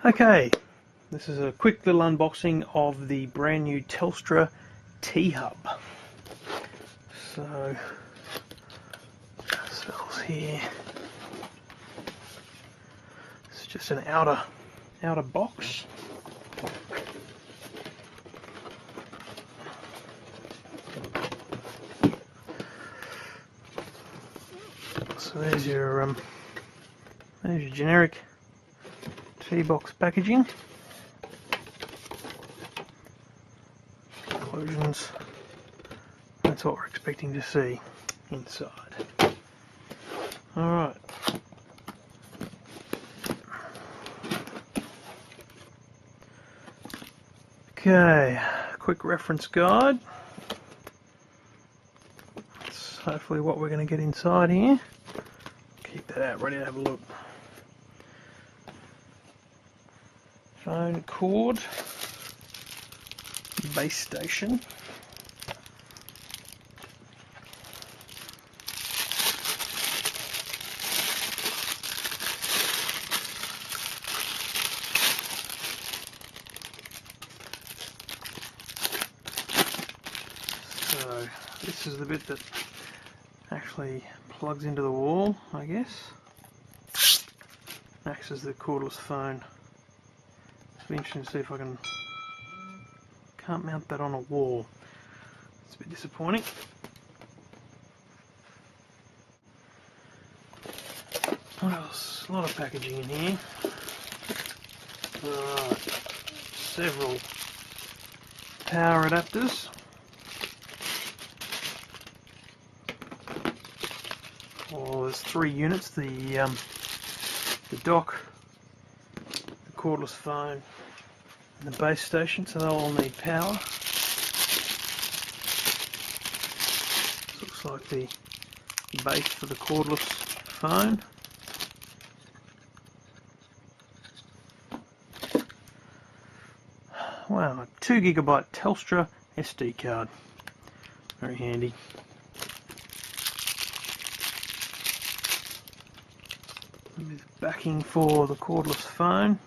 Okay, this is a quick little unboxing of the brand new Telstra T-Hub. So, ourselves here. It's just an outer box. So there's your generic T-box packaging. Conclusions. That's what we're expecting to see inside. Alright. Okay, quick reference guide. That's hopefully what we're going to get inside here. Keep that out, ready to have a look. Phone cord, base station, so this is the bit that actually plugs into the wall, I guess. Acts as the cordless phone. It'll be interesting to see if I can't mount that on a wall. It's a bit disappointing. What else? A lot of packaging in here. Several power adapters. Well, there's 3 units. The dock, the cordless phone, and the base station, so they'll all need power. Looks like the base for the cordless phone. Wow, a 2 GB Telstra SD card. Very handy. With backing for the cordless phone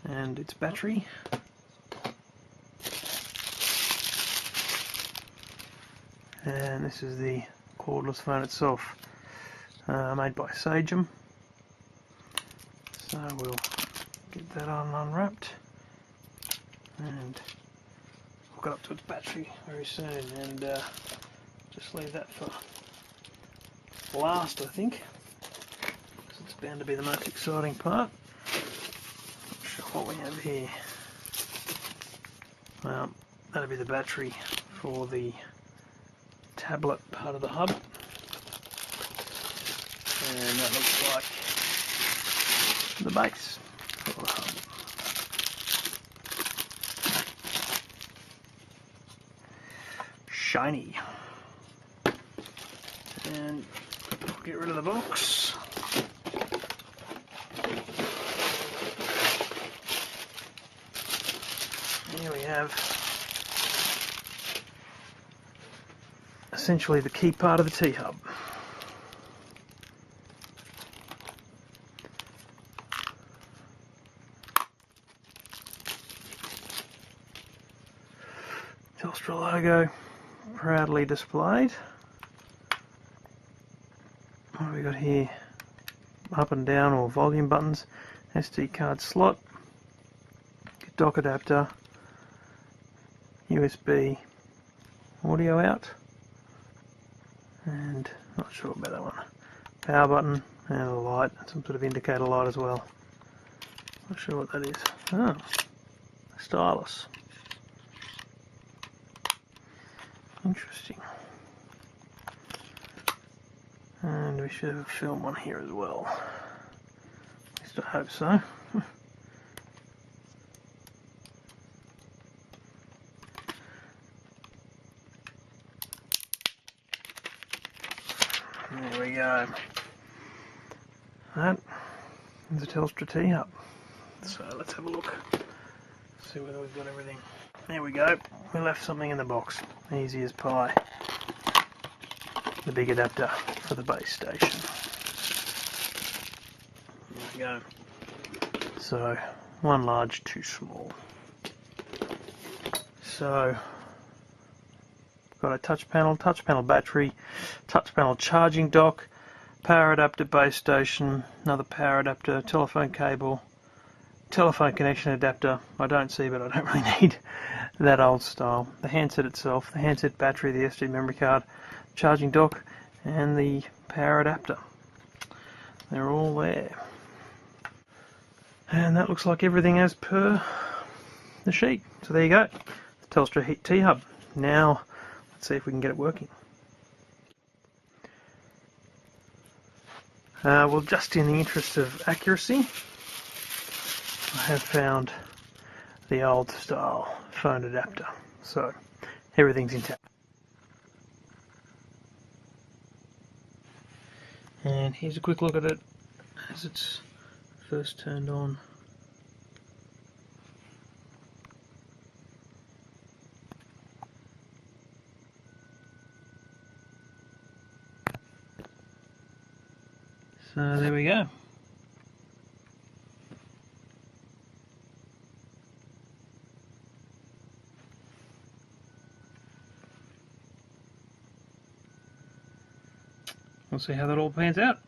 and its battery. And this is the cordless phone itself, made by Sagem. So we'll get that unwrapped and hook it up to its battery very soon, and just leave that for last, I think. It's bound to be the most exciting part. Not sure what we have here. Well, that'll be the battery for the tablet part of the hub. And that looks like the base for the hub. Shiny. And I'll get rid of the box. Here we have essentially the key part of the T-Hub. Telstra logo proudly displayed. What have we got here? Up and down or volume buttons, SD card slot, dock adapter, USB audio out, and not sure about that one. Power button and a light, some sort of indicator light as well. Not sure what that is. Oh, a stylus. Interesting. And we should have a film on here as well. At least I hope so. There we go. That is the Telstra T-Hub. So let's have a look. See whether we've got everything. There we go. We left something in the box. Easy as pie. The big adapter for the base station. There we go. So one large, two small. So got a touch panel battery, touch panel charging dock, power adapter base station, another power adapter, telephone cable, telephone connection adapter. I don't see, but I don't really need that old style. The handset itself, the handset battery, the SD memory card, charging dock, and the power adapter. They're all there. And that looks like everything as per the sheet. So there you go, the Telstra T-Hub. Now let's see if we can get it working. Well, just in the interest of accuracy, I have found the old style phone adapter, so everything's intact. And here's a quick look at it as it's first turned on. So there we go. We'll see how that all pans out.